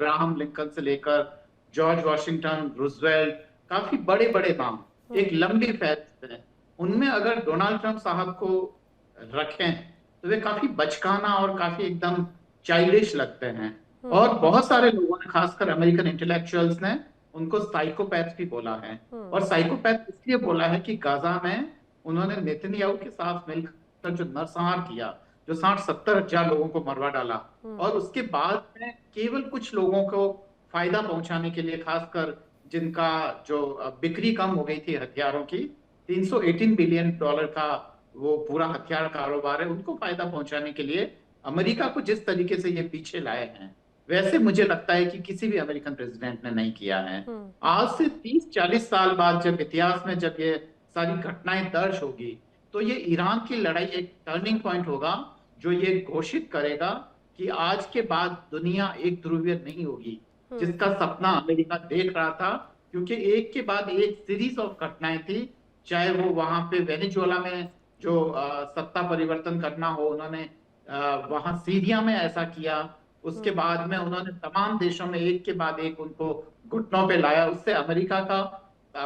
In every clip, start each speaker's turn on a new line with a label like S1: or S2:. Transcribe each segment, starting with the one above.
S1: Abraham Lincoln से लेकर George Washington, Roosevelt, काफी बड़े बड़े नाम, एक लंबी फहरिस्त है। उनमें अगर डोनाल्ड ट्रंप साहब को रखें तो वे काफी बचकाना और काफी एकदम चाइल्डिश लगते हैं। और बहुत सारे लोगों ने, खासकर अमेरिकन इंटेलेक्चुअल्स ने, उनको साइकोपैथ भी बोला है। और साइकोपैथ इसलिए बोला है कि गाजा में उन्होंने नेतन्याहू के साथ मिलकर जो नरसंहार किया, जो 60-70 हजार लोगों को मरवा डाला, और उसके बाद में केवल कुछ लोगों को फायदा पहुंचाने के लिए, खासकर जिनका जो बिक्री कम हो गई थी हथियारों की, 318 बिलियन डॉलर का वो पूरा हथियार कारोबार है, उनको फायदा पहुंचाने के लिए अमेरिका को जिस तरीके से ये पीछे लाए हैं, वैसे मुझे लगता है कि किसी भी अमेरिकन प्रेसिडेंट ने नहीं किया है। आज से 30-40 साल बाद जब इतिहास में जब ये सारी घटनाएं दर्ज होगी, तो ये ईरान की लड़ाई एक टर्निंग पॉइंट होगा, जो ये घोषित करेगा कि आज के बाद दुनिया एक ध्रुवीय नहीं होगी, जिसका सपना अमेरिका देख रहा था। क्योंकि एक के बाद एक सीरीज ऑफ घटनाएं थी, चाहे वो वहां पे वेनेजुएला में जो सत्ता परिवर्तन करना हो, उन्होंने वहां सीरिया में ऐसा किया, उसके बाद में उन्होंने तमाम देशों में एक के बाद एक उनको घुटनों पे लाया। उससे अमेरिका का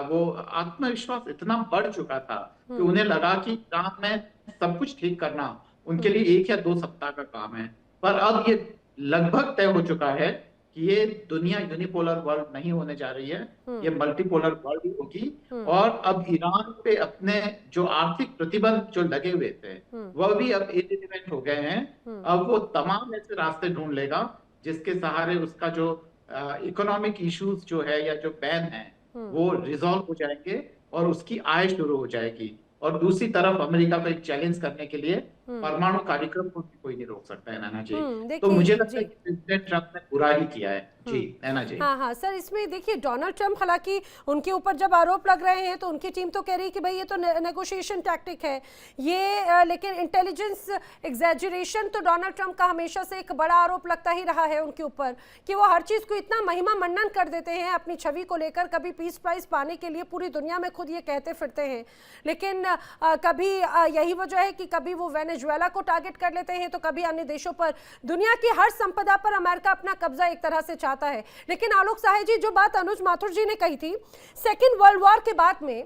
S1: वो आत्मविश्वास इतना बढ़ चुका था कि उन्हें लगा कि ईरान में सब कुछ ठीक करना उनके लिए 1 या 2 सप्ताह का काम है। पर अब ये लगभग तय हो चुका है कि ये दुनिया यूनिपोलर वर्ल्ड नहीं होने जा रही है, ये मल्टीपोलर वर्ल्ड ही होगी। और अब ईरान पे अपने जो आर्थिक प्रतिबंध जो लगे हुए थे, वह भी अब इरिलीवेंट हो गए हैं। अब वो तमाम ऐसे रास्ते ढूंढ लेगा जिसके सहारे उसका जो इकोनॉमिक इश्यूज जो है या जो बैन है वो रिजॉल्व हो जाएंगे और उसकी आय शुरू हो जाएगी। और दूसरी तरफ अमेरिका को एक चैलेंज करने के लिए परमाणु कार्यक्रम को भी कोई नहीं रोक सकता है, नैना जी। तो मुझे लगता है कि प्रेसिडेंट ट्रंप ने बुरा ही किया है जी, नैना जी।
S2: हाँ हाँ सर, इसमें देखिए डोनाल्ड ट्रंप, हालांकि उनके ऊपर जब आरोप लग रहे हैं तो उनकी टीम तो कह रही है कि भाई ये तो नेगोशिएशन टैक्टिक है ये, लेकिन इंटेलिजेंस एग्जैजरेशन तो डोनाल्ड ट्रंप का हमेशा से एक बड़ा आरोप लगता ही रहा है उनके ऊपर, कि वो हर चीज़ को इतना महिमा मण्डन कर देते हैं अपनी छवि को लेकर। कभी पीस प्राइज पाने के लिए पूरी दुनिया में खुद ये कहते फिरते हैं, लेकिन कभी यही वजह है कि कभी वो वेनेजुएला को टारगेट कर लेते हैं तो कभी अन्य देशों पर। दुनिया की हर संपदा पर अमेरिका अपना कब्जा एक तरह से चाहता है। लेकिन आलोक सहाय जी, जो बात अनुज माथुर जी ने कही थी, सेकेंड वर्ल्ड वॉर के बाद में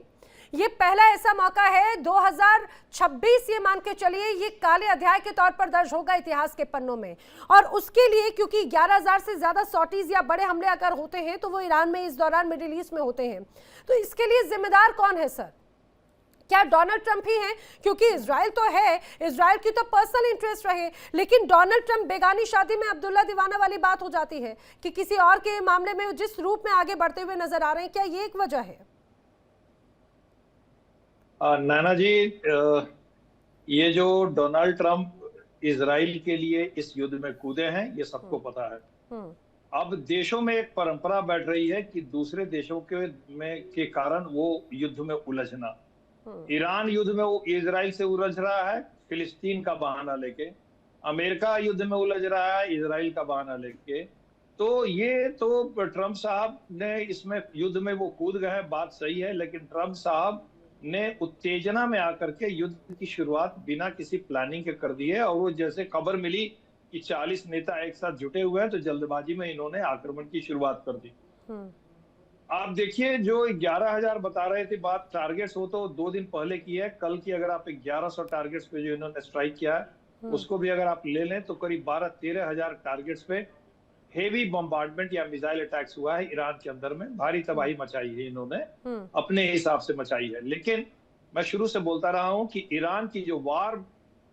S2: ये पहला ऐसा मौका है, 2026 ये मान के चलिए ये काले अध्याय के तौर पर दर्ज होगा इतिहास के पन्नों में। और उसके लिए क्योंकि 11,000 से ज्यादा सॉटीज या बड़े हमले अगर होते हैं तो वो ईरान में इस दौरान मिडिल ईस्ट में होते हैं, तो इसके लिए जिम्मेदार कौन है सर? क्या डोनाल्ड ट्रंप ही हैं? क्योंकि इजराइल तो है, इजराइल की तो पर्सनल इंटरेस्ट रहे, लेकिन डोनाल्ड ट्रंप बेगानी शादी में अब्दुल्ला दीवाना वाली बात हो जाती है कि किसी और के मामले में जिस रूप में आगे बढ़ते हुए नजर आ रहे हैं, क्या ये एक वजह है?
S3: नैना जी, ये जो डोनाल्ड ट्रंप इजराइल के लिए इस युद्ध में कूदे हैं, ये सबको पता है। अब देशों में एक परंपरा बैठ रही है कि दूसरे देशों के कारण वो युद्ध में उलझना। ईरान युद्ध में वो इजराइल से उलझ रहा है फिलिस्तीन का बहाना लेके, अमेरिका युद्ध में उलझ रहा है इजराइल का बहाना लेके। तो ये तो ट्रंप साहब ने इसमें युद्ध में वो कूद गए हैं, बात सही है, लेकिन ट्रंप साहब ने उत्तेजना में आकर के युद्ध की शुरुआत बिना किसी प्लानिंग के कर दी है। और वो जैसे खबर मिली कि 40 नेता एक साथ जुटे हुए हैं तो जल्दबाजी में इन्होंने आक्रमण की शुरुआत कर दी। आप देखिए, जो 11,000 बता रहे थे बात टारगेट्स, हो तो 2 दिन पहले की है। कल की अगर आप 1100 टारगेट्स पे जो इन्होंने स्ट्राइक किया है उसको भी अगर आप ले लें तो करीब 12-13 हजार टारगेट्स पे हेवी बम्बार्डमेंट या मिसाइल अटैक्स हुआ है ईरान के अंदर में। भारी तबाही मचाई है इन्होंने, अपने हिसाब से मचाई है। लेकिन मैं शुरू से बोलता रहा हूं कि ईरान की जो वार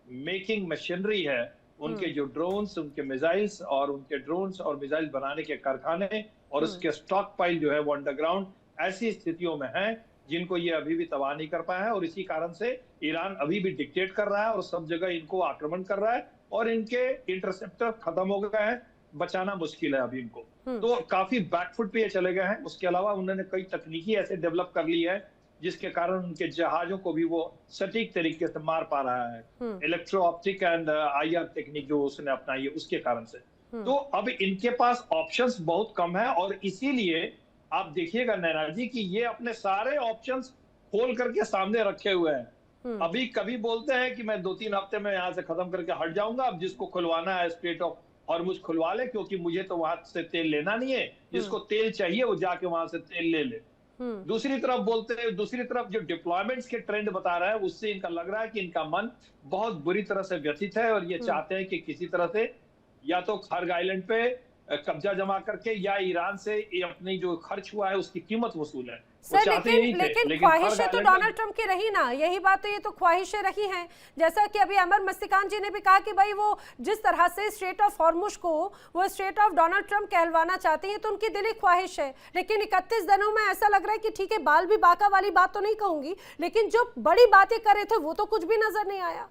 S3: मेकिंग मशीनरी है, उनके जो ड्रोन्स, उनके मिसाइल्स और उनके ड्रोन्स और मिसाइल बनाने के कारखाने और उसके स्टॉक पाइल जो है वो अंडरग्राउंड ऐसी स्थितियों में है जिनको ये अभी भी तबाह नहीं कर पाया है। और इसी कारण से ईरान अभी भी डिक्टेट कर रहा है और सब जगह इनको आक्रमण कर रहा है और इनके इंटरसेप्टर खत्म हो गए हैं, बचाना मुश्किल है अभी इनको। तो काफी बैकफुट पे ये चले गए हैं। उसके अलावा उन्होंने कई तकनीकी ऐसे डेवलप कर ली है जिसके कारण उनके जहाजों को भी वो सटीक तरीके से मार पा रहा है। Electro optic and IR technique जो उसने अपनाई है उसके कारण से। तो अब इनके पास ऑप्शंस बहुत कम है और इसीलिए आप देखिएगा नैना जी कि ये अपने सारे ऑप्शंस खोल करके सामने रखे हुए हैं। अभी कभी बोलते हैं कि मैं 2-3 हफ्ते में यहाँ से खत्म करके हट जाऊंगा, अब जिसको खुलवाना है स्ट्रेट ऑफ हॉर्मुज खुलवा ले, क्योंकि मुझे तो वहां से तेल लेना नहीं है, जिसको तेल चाहिए वो जाके वहां से तेल ले ले। दूसरी तरफ बोलते हैं, दूसरी तरफ जो डिप्लॉयमेंट्स के ट्रेंड बता रहा है, उससे इनका लग रहा है कि इनका मन बहुत बुरी तरह से व्यथित है और ये चाहते हैं कि किसी तरह से या तो खर्ग आइलैंड पे कब्जा जमा करके या ईरान से ये अपनी जो खर्च हुआ है उसकी कीमत वसूल है।
S2: सर लेकिन ख्वाहिशें तो डोनाल्ड ट्रंप की रही ना, यही बात तो, ये तो ख्वाहिशें रही हैं। जैसा कि अभी अमर मस्तिकान जी ने भी कहा कि भाई वो जिस तरह से स्ट्रेट ऑफ हॉर्मुज को वो स्ट्रेट ऑफ डोनाल्ड ट्रंप कहलवाना चाहते हैं, तो उनकी दिली ख्वाहिश है। लेकिन 31 दिनों में ऐसा लग रहा है कि ठीक है, बाल भी बाका वाली बात तो नहीं कहूंगी, लेकिन जो बड़ी बातें करे थे वो तो कुछ भी नजर नहीं आया।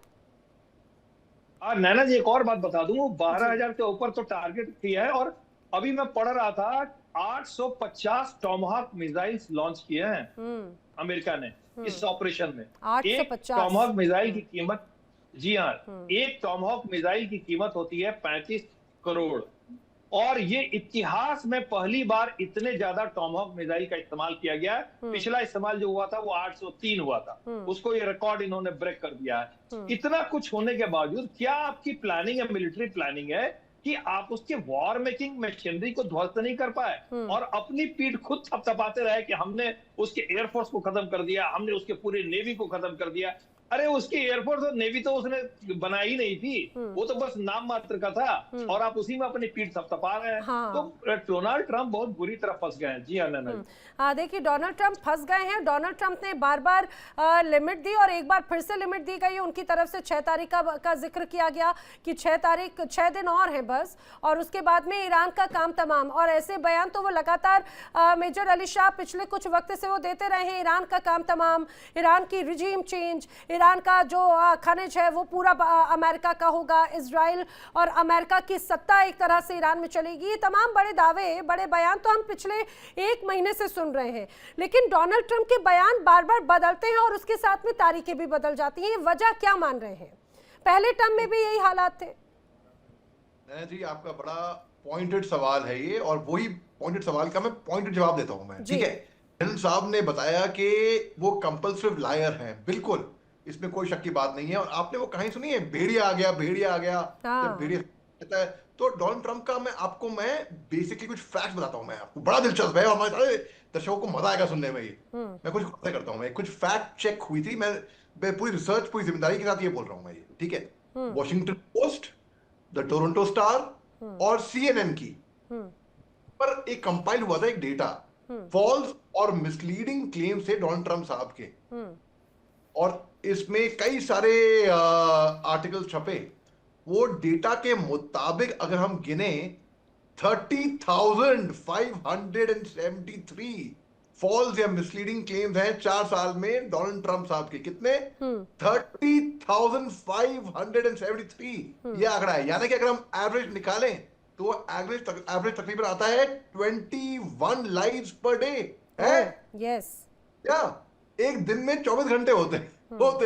S3: नैना जी एक और बात बता दूं, 12,000 के ऊपर तो टारगेट किया है, और अभी मैं पढ़ रहा था 850 टॉमहॉक मिसाइल्स लॉन्च किए हैं अमेरिका ने इस ऑपरेशन में।
S2: 850
S3: एक टॉमहॉक मिसाइल की कीमत, जी हाँ, एक टॉमहॉक मिसाइल की कीमत होती है 35 करोड़, और ये इतिहास में पहली बार इतने ज्यादा टॉमहॉक मिसाइल का इस्तेमाल किया गया है। पिछला इस्तेमाल जो हुआ था वो 803 हुआ था, उसको ये रिकॉर्ड इन्होंने ब्रेक कर दिया है। इतना कुछ होने के बावजूद क्या आपकी प्लानिंग है, मिलिट्री प्लानिंग है, कि आप उसके वॉर मेकिंग मशीनरी को ध्वस्त नहीं कर पाए और अपनी पीठ खुद थपथपाते रहे कि हमने उसके एयरफोर्स को खत्म कर दिया, हमने उसके पूरे नेवी को खत्म कर दिया। अरे उसकी एयरफोर्स और नेवी तो उसने बनाई नहीं थी, वो तो बस नाम मात्र का था, और आप उसी में अपनी पीठ थपथपा रहे हैं।
S2: हाँ।
S3: तो डोनाल्ड ट्रंप बहुत बुरी तरह फंस गए हैं। जी हाँ नैना,
S2: देखिए डोनाल्ड ट्रंप फंस गए हैं। डोनाल्ड ट्रंप ने बार बार लिमिट दी और एक बार फिर से लिमिट दी गई उनकी तरफ से। 6 तारीख का जिक्र किया गया कि 6 दिन और है बस, और उसके बाद में ईरान का काम तमाम। और ऐसे बयान तो वो लगातार मेजर अली शाह पिछले कुछ वक्त से वो देते रहे हैं। ईरान का काम तमाम, ईरान की रिजीम चेंज, ईरान का जो खनिज है वो पूरा अमेरिका का होगा, इजराइल और अमेरिका की सत्ता एक तरह से ईरान में चलेगी। ये तमाम बड़े दावे, बड़े बयान तो हम पिछले 1 महीने से सुन रहे हैं, लेकिन डोनाल्ड ट्रंप के बयान बार बार बदलते हैं और उसके साथ में तारीखें भी बदल जाती हैं। वजह क्या मान रहे हैं? पहले टर्म में भी यही हालात थे।
S4: नैना जी आपका बड़ा पॉइंटेड सवाल है ये, और वही पॉइंटेड सवाल का मैं पॉइंटेड जवाब देता हूं मैं। ठीक है, हिल साहब ने बताया कि वो कंपल्सिव लायर हैं, बिल्कुल इसमें कोई शक की बात नहीं है। और आपने वो कहानी सुनी है, भेड़िया आ गया, भेड़िया आ गया। जब भेड़िया कहता है तो डोनाल्ड ट्रंप का मैं बेसिकली कुछ फैक्ट्स बताता हूं। मैं आपको बड़ा दिलचस्प है, हमारे दर्शकों को मजा आएगा सुनने में। ये मैं कुछ करता हूं, मैं कुछ फैक्ट चेक हुई थी, मैं पूरी रिसर्च, पूरी जिम्मेदारी के साथ ये बोल रहा हूं मैं ये। ठीक है, Washington post, the Toronto star और CNN की पर एक कंपाइल हुआ था एक डेटा, फॉल्स और मिसलीडिंग क्लेम से डोनाल्ड ट्रंप साहब के, और इसमें कई सारे आर्टिकल छपे। वो डेटा के मुताबिक अगर हम गिने 30,573 फॉल्स या मिसलीडिंग क्लेम्स हैं 4 साल में डोनाल्ड ट्रंप साहब के। कितने? 30,573 ये आंकड़ा है। यानी कि अगर हम एवरेज निकालें तो एवरेज तकरीबन आता है 21 लाइव्स पर डे है।
S2: यस,
S4: क्या एक दिन में 24 घंटे होते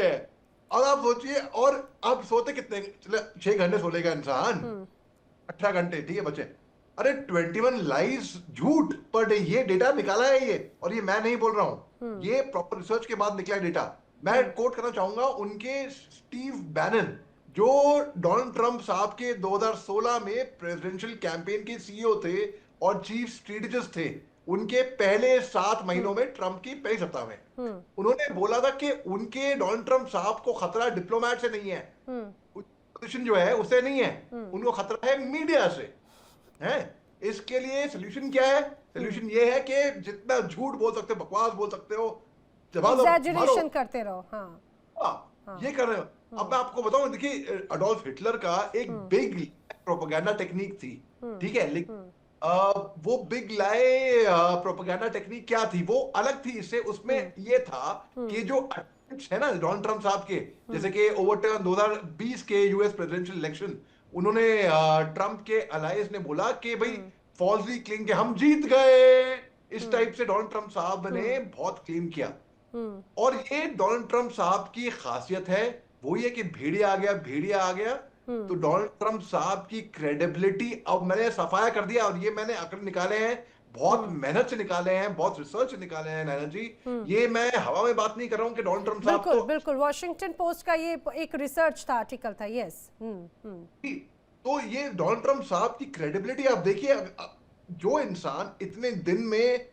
S4: हैं। और आप सोचिए, और आप सोते कितने? 6 घंटे सो लेगा इंसान, 18 घंटे, ठीक है बच्चे। अरे 21 लाइव्स झूठ पर डे, ये डेटा निकाला है ये, और ये मैं नहीं बोल रहा हूं, ये प्रॉपर रिसर्च के बाद निकला है डेटा। मैं कोट करना चाहूंगा उनके स्टीव बैनन, जो डोनाल्ड ट्रंप साहब के 2016 में प्रेसिडेंशियल कैंपेन के CEO थे और चीफ स्ट्रेटेजिस्ट थे। उनके पहले 7 महीनों में ट्रंप की पहली सप्ताह में उन्होंने बोला था कि उनके डोनाल्ड ट्रंप साहब को खतरा डिप्लोमेट से नहीं है, पोजीशन जो है उससे नहीं है, उनको खतरा है मीडिया से है। इसके लिए सोल्यूशन क्या है? सोल्यूशन ये है कि जितना झूठ बोल सकते हो, बकवास बोल सकते हो,
S2: एग्जैजरेशन करते रहो।
S4: हाँ, ये कर रहे हो। अब मैं आपको बताऊं, देखिए अडोल्फ हिटलर का एक बिग प्रोपेगेंडा टेक्निक थी, ठीक है, लेकिन वो बिग लाई प्रोपेगेंडा टेक्निक क्या थी? वो अलग थी इससे। उसमें ये था कि जो है ना डोनाल्ड ट्रंप साहब के, जैसे कि ओवरटर्न 2020 के यूएस प्रेसिडेंशियल इलेक्शन, उन्होंने ट्रंप के अलायंस ने बोला कि भाई फॉल्सली क्लेम के हम जीत गए, इस टाइप से डोनाल्ड ट्रंप साहब ने बहुत क्लेम किया। और ये डोनाल्ड ट्रंप साहब की खासियत है, वो ये कि भेड़िया आ गया, भेड़िया आ गया। तो डोनाल्ड ट्रंप साहब की क्रेडिबिलिटी अब मैंने सफाया कर दिया, और ये मैंने आंकड़े निकाले हैं, बहुत मेहनत से निकाले हैं, बहुत रिसर्च से निकाले हैं नैना जी। ये मैं हवा में बात नहीं कर रहा हूं कि डोनाल्ड ट्रंप साहब
S2: बिल्कुल वॉशिंगटन पोस्ट का ये एक रिसर्च था, आर्टिकल था। यस,
S4: तो ये डोनाल्ड ट्रंप साहब की क्रेडिबिलिटी आप देखिए, जो इंसान इतने दिन में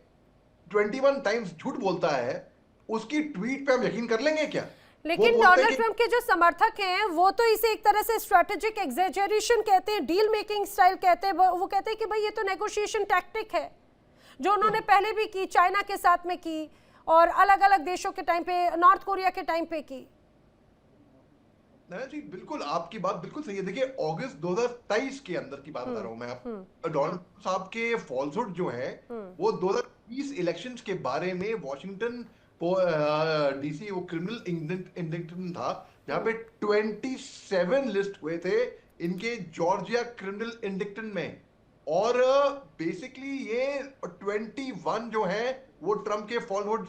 S4: 21 टाइम्स झूठ बोलता है, उसकी ट्वीट पे हम यकीन कर लेंगे क्या?
S2: लेकिन डोनाल्ड ट्रंप के जो समर्थक हैं वो तो इसे एक तरह से स्ट्रेटेजिक एग्जेजरेशन कहते हैं, डील मेकिंग स्टाइल कहते हैं। वो कहते हैं कि भाई ये तो नेगोशिएशन टैक्टिक है, जो उन्होंने पहले भी की, चाइना के साथ में की और अलग अलग देशों के टाइम पे, नॉर्थ कोरिया के टाइम पे की।
S4: नैना जी बिल्कुल आपकी बात बिल्कुल सही है। देखिए अगस्त 2023 के अंदर की बात बता रहा हूं मैं आप। डोनाल्ड साहब के फॉल्सहुड जो है वो 2020 इलेक्शंस के बारे में वॉशिंगटन डीसी वो क्रिमिनल इंडिक्टमेंट था जहां पे 27 लिस्ट हुए थे इनके जॉर्जिया क्रिमिनल इंडिक्टमेंट में, और बेसिकली ये 21 जो है वो ट्रम्प के फॉल्सहुड,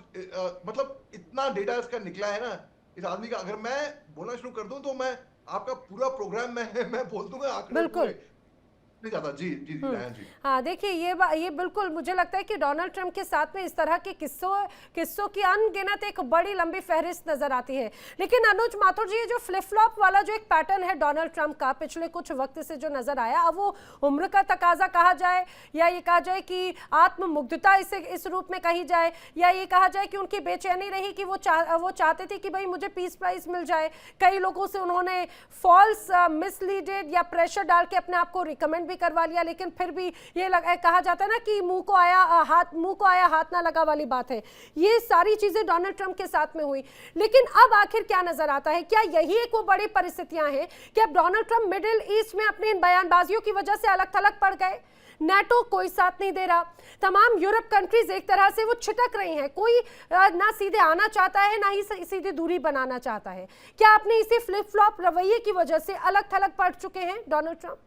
S4: मतलब इतना डेटा इसका निकला है ना इस आदमी का। अगर मैं बोलना शुरू कर दूं तो मैं आपका पूरा प्रोग्राम मैं बोल दूंगा आंकड़े
S2: बिल्कुल
S4: नहीं जाता। जी जी जी जी।
S2: हाँ देखिए ये बिल्कुल मुझे लगता है कि डोनाल्ड ट्रंप के साथ में इस तरह के किस्सों की अनगिनत एक बड़ी लंबी फहरिस्त नजर आती है। लेकिन अनुज माथुर जी, ये जो फ्लिप फ्लॉप वाला जो एक पैटर्न है डोनाल्ड ट्रंप का पिछले कुछ वक्त से जो नजर आया, अब वो उम्र का तकाजा कहा जाए या ये कहा जाए कि आत्ममुग्धता इसे इस रूप में कही जाए, या ये कहा जाए कि उनकी बेचैनी रही कि वो चाहते थे कि भाई मुझे पीस प्राइज मिल जाए। कई लोगों से उन्होंने फॉल्स मिसलीडेड या प्रेशर डाल के अपने आप को रिकमेंड भी करवा लिया, लेकिन फिर भी ये कहा जाता है ना कि मुंह को आया हाथ ना लगा वाली बात है। ये सारी चीजें डोनाल्ड ट्रंप के साथ में हुई, लेकिन अब आखिर क्या नजर आता है? क्या यही एक वो बड़ी परिस्थितियां हैं कि अब डोनाल्ड ट्रंप मिडिल ईस्ट में अपनी इन बयानबाजियों की वजह से अलग थलग पड़ गए? नेटो कोई साथ नहीं दे रहा, तमाम यूरोप कंट्रीज एक तरह से वो छिटक रही हैं, कोई ना सीधे आना चाहता है ना ही सीधे दूरी बनाना चाहता है। क्या अपने इसी फ्लिप फ्लॉप रवैये की वजह से अलग थलग पड़ चुके हैं डोनाल्ड ट्रंप?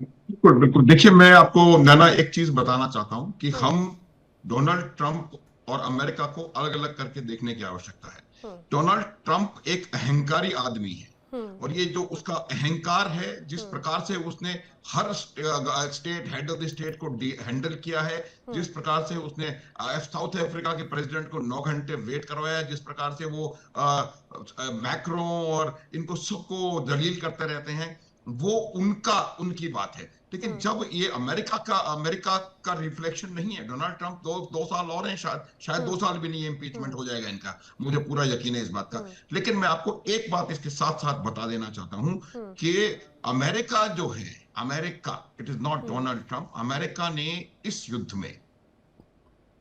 S5: बिल्कुल बिल्कुल। देखिए मैं आपको नैना एक चीज बताना चाहता हूं कि हम डोनाल्ड ट्रंप और अमेरिका को अलग अलग करके देखने की आवश्यकता है। डोनाल्ड ट्रंप एक अहंकारी आदमी है, और ये जो उसका अहंकार है, जिस प्रकार से उसने हर state head of the state को हैंडल किया है, जिस प्रकार से उसने साउथ अफ्रीका के प्रेसिडेंट को 9 घंटे वेट करवाया, जिस प्रकार से वो मैक्रो और इनको सबको दलील करते रहते हैं, वो उनकी बात है। लेकिन जब ये अमेरिका का रिफ्लेक्शन नहीं है। डोनाल्ड ट्रंप 2 साल और हैं, शायद 2 साल भी नहीं, इम्पीचमेंट हो जाएगा इनका, मुझे पूरा यकीन है इस बात का। लेकिन मैं आपको एक बात इसके साथ साथ बता देना चाहता हूं कि अमेरिका जो है, America, it is not Donald Trump, America ने इस युद्ध में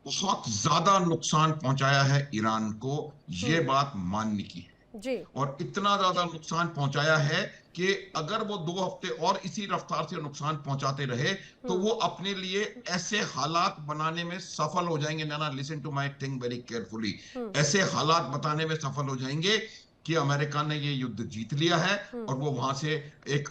S5: बहुत ज्यादा नुकसान पहुंचाया है ईरान को, ये बात मानने की है
S2: जी।
S5: और इतना ज्यादा नुकसान पहुंचाया है कि अगर वो 2 हफ्ते और इसी रफ्तार से नुकसान पहुंचाते रहे तो वो अपने लिए ऐसे हालात बनाने में सफल हो जाएंगे। नाना, listen to my thing very carefully. ऐसे हालात बताने में सफल हो जाएंगे कि अमेरिका ने ये युद्ध जीत लिया है और वो वहां से एक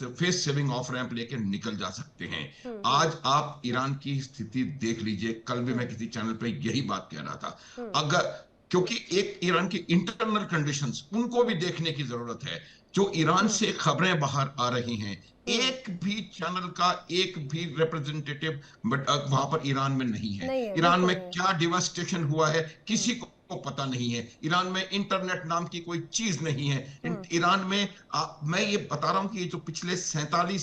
S5: फेस सेविंग ऑफ रैंप लेके निकल जा सकते हैं। आज आप ईरान की स्थिति देख लीजिए, कल भी मैं किसी चैनल पे यही बात कह रहा था। अगर क्योंकि एक ईरान की इंटरनल कंडीशंस उनको भी देखने की जरूरत है। जो ईरान से खबरें बाहर आ रही हैं, एक भी चैनल का एक भी रिप्रेजेंटेटिव वहां पर ईरान में नहीं है। ईरान में क्या डिवास्टेशन हुआ है किसी को पता नहीं है। ईरान में इंटरनेट नाम की कोई चीज नहीं है। ईरान में मैं ये बता रहा हूं कि जो पिछले 47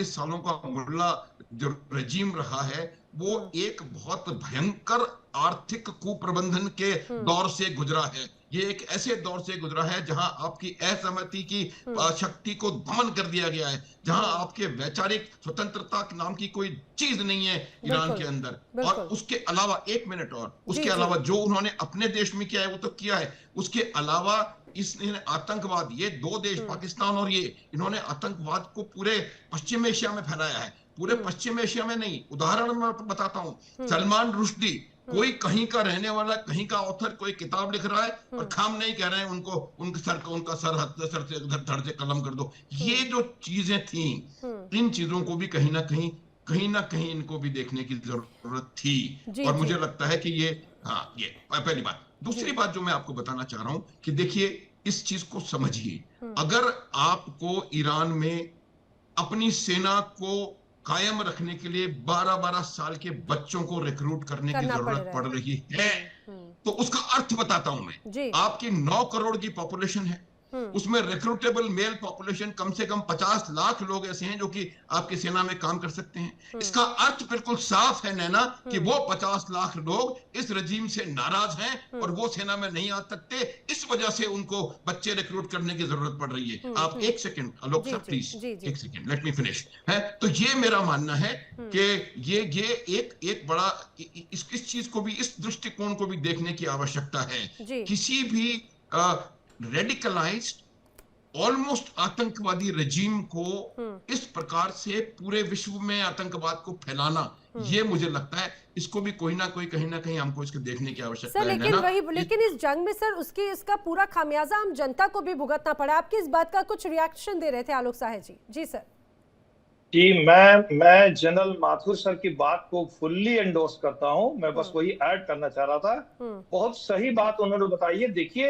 S5: सालों का मुल्ला जो रजीम रहा है, वो एक बहुत भयंकर आर्थिक कुप्रबंधन के दौर से गुजरा है। ये एक ऐसे दौर से गुजरा है जहां आपकी असहमति की शक्ति को दमन कर दिया गया है, जहां आपके वैचारिक स्वतंत्रता नाम की कोई चीज नहीं है ईरान के अंदर। और उसके अलावा, एक मिनट और, उसके अलावा जो उन्होंने अपने देश में किया है वो तो किया है, उसके अलावा इसने आतंकवाद, ये 2 देश पाकिस्तान और ये, इन्होंने आतंकवाद को पूरे पश्चिम एशिया में फैलाया है। पूरे पश्चिम एशिया में नहीं, उदाहरण मैं बताता हूं, सलमान रुश्दी, कोई कहीं का रहने वाला, कहीं का ऑथर, कोई किताब लिख रहा है और खाम नहीं कह रहे हैं उनका सर से धड़ से कलम कर दो। ये जो चीजें थी, इन चीजों को भी कहीं ना कहीं इनको भी देखने की जरूरत थी। और मुझे लगता है कि ये पहली बात। दूसरी बात जो मैं आपको बताना चाह रहा हूं कि देखिए, इस चीज को समझिए, अगर आपको ईरान में अपनी सेना को कायम रखने के लिए 12-12 साल के बच्चों को रिक्रूट करने की जरूरत पड़ रही है, तो उसका अर्थ बताता हूं मैं। आपकी 9 करोड़ की पॉपुलेशन है, उसमें रिक्रूटेबल मेल पॉपुलेशन कम से कम 50 लाख लोग ऐसे हैं जो कि आपकी सेना में काम कर सकते हैं। इसका अर्थ बिल्कुल साफ है नैना कि वो 50 लाख लोग इस रजीम से नाराज हैं और वो सेना में नहीं आ सकते। इस वजह से उनको बच्चे रिक्रूट करने की जरूरत पड़ रही है। आप एक सेकंड आलोक साहब प्लीज, एक सेकंड लेट मी फिनिश है। तो ये मेरा मानना है कि ये एक बड़ा इस चीज को भी, इस दृष्टिकोण को भी देखने की आवश्यकता है। किसी भी रेडिकलाइज्ड ऑलमोस्ट आतंकवादी रजीम को इस प्रकार से पूरे विश्व में आतंकवाद को फैलाना, ये मुझे लगता है इसको भी कोई ना कोई कहीं ना कहीं हमको इसको देखने की आवश्यकता है।
S2: लेकिन इस जंग में सर इसका पूरा खामियाजा हम जनता को भी भुगतना पड़ा। आपकी इस बात का कुछ रिएक्शन दे रहे थे आलोक साहे जी। जी सर।
S3: जी, मैं जनरल माथुर सर की बात को फुल्ली एंडोर्स करता हूं। मैं बस वही ऐड करना चाह रहा था। बहुत सही बात उन्होंने बताई है। देखिए,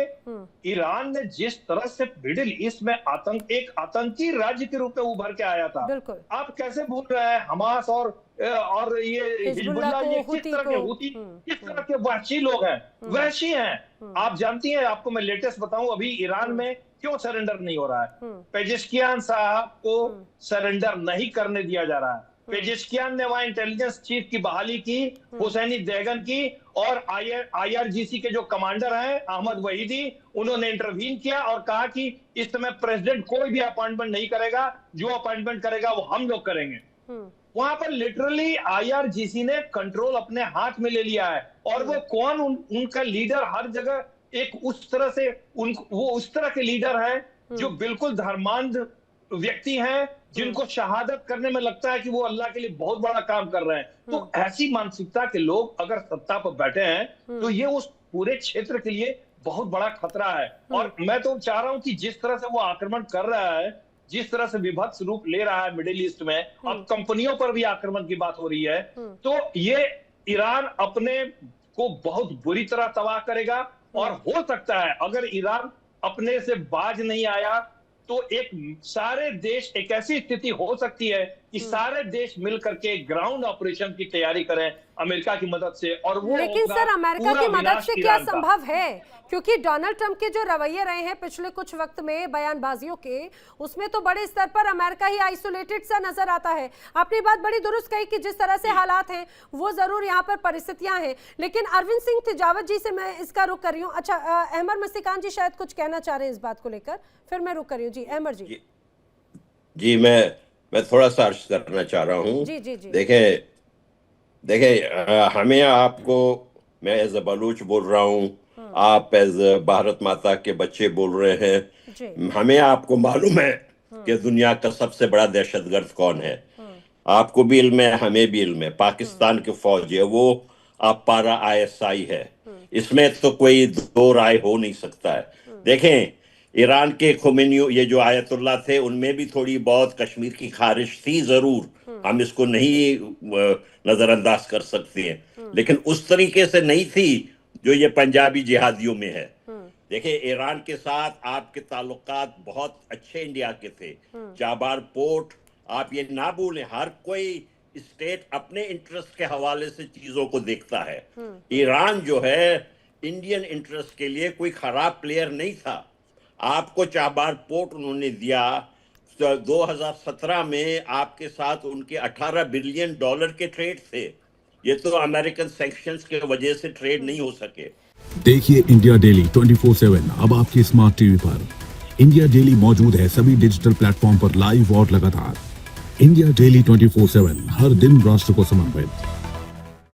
S3: ईरान ने जिस तरह से मिडिल ईस्ट में एक आतंकी राज्य के रूप में उभर के आया था, आप कैसे भूल रहे हैं हमास और ये हिजबुल्लाह, ये किस तरह के हूती, किस तरह के वहशी लोग हैं, वहशी हैं। आप जानती हैं, आपको मैं लेटेस्ट बताऊं, अभी ईरान में क्यों सरेंडर नहीं हो रहा है? पेजेश्कियान साहब को सरेंडर नहीं करने दिया जा रहा है। पेजेश्कियान ने वहां इंटेलिजेंस चीफ की बहाली की, हुसैनी देगन की, और IRGC के जो कमांडर हैं अहमद वहीदी, उन्होंने इंटरवीन किया और कहा कि इस समय प्रेसिडेंट कोई भी अपॉइंटमेंट नहीं करेगा, जो अपॉइंटमेंट करेगा वो हम लोग करेंगे। वहां पर लिटरली IRGC ने कंट्रोल अपने हाथ में ले लिया है। और वो कौन, उनका लीडर हर जगह एक उस तरह से वो उस तरह के लीडर हैं जो बिल्कुल धर्मांध व्यक्ति हैं, जिनको शहादत करने में लगता है कि वो अल्लाह के लिए बहुत बड़ा काम कर रहे हैं। तो ऐसी मानसिकता के लोग अगर सत्ता पर बैठे हैं तो ये उस पूरे क्षेत्र के लिए बहुत बड़ा खतरा है। और मैं तो चाह रहा हूं कि जिस तरह से वो आक्रमण कर रहा है, जिस तरह से विभत्स रूप ले रहा है मिडिल ईस्ट में, अब कंपनियों पर भी आक्रमण की बात हो रही है, तो ये ईरान अपने को बहुत बुरी तरह तबाह करेगा। और हो सकता है अगर ईरान अपने से बाज नहीं आया तो एक सारे देश, एक ऐसी स्थिति हो सकती है कि सारे देश मिलकर के ग्राउंड ऑपरेशन की तैयारी करें अमेरिका की मदद से। और वो
S2: लेकिन सर अमेरिका की मदद से क्या संभव है? क्योंकि डोनाल्ड ट्रंप के जो रवैये रहे हैं पिछले कुछ वक्त में बयानबाजियों के, उसमें तो बड़े स्तर पर अमेरिका ही आइसोलेटेड सा नजर आता है। आपने बात बड़ी दुरुस्त कही कि जिस तरह से हालात हैं वो जरूर यहाँ पर परिस्थितियां हैं। लेकिन अरविंद सिंह तिजावत जी से मैं इसका रुख कर रही हूँ। अच्छा, अहमद मस्तिकान जी शायद कुछ कहना चाह रहे हैं इस बात को लेकर, फिर मैं रुख कर रही हूँ। जी अहमद जी।
S6: मैं थोड़ा सा अर्ज करना चाह रहा हूँ। देखे हमें, आपको, मैं एज अ बलूच बोल रहा हूँ, आप एज भारत माता के बच्चे बोल रहे हैं। हमें आपको मालूम है कि दुनिया का सबसे बड़ा दहशतगर्द कौन है। आपको भी इल्म है, हमें भी इल्म है। पाकिस्तान की फौज है, वो पारा ISI है। इसमें तो कोई दो राय हो नहीं सकता है। देखें, ईरान के खुमैनी, ये जो आयतुल्ला थे, उनमें भी थोड़ी बहुत कश्मीर की खारिश थी जरूर, हम इसको नहीं नजरअंदाज कर सकते हैं, लेकिन उस तरीके से नहीं थी जो ये पंजाबी जिहादियों में है। देखिए, ईरान के साथ आपके ताल्लुकात बहुत अच्छे इंडिया के थे। चाबार पोर्ट, आप ये ना भूलें, हर कोई स्टेट अपने इंटरेस्ट के हवाले से चीजों को देखता है। ईरान जो है इंडियन इंटरेस्ट के लिए कोई खराब प्लेयर नहीं था। आपको चाबार पोर्ट उन्होंने दिया, तो 2017 में आपके साथ उनके $18 बिलियन के ट्रेड थे। ये तो अमेरिकन सैंक्शंस के वजह से ट्रेड नहीं हो सके।
S7: देखिए इंडिया डेली 24/7 अब आपकी स्मार्ट टीवी पर। इंडिया डेली मौजूद है सभी डिजिटल प्लेटफॉर्म पर लाइव और लगातार। इंडिया डेली 24/7 हर दिन राष्ट्र को समर्पित।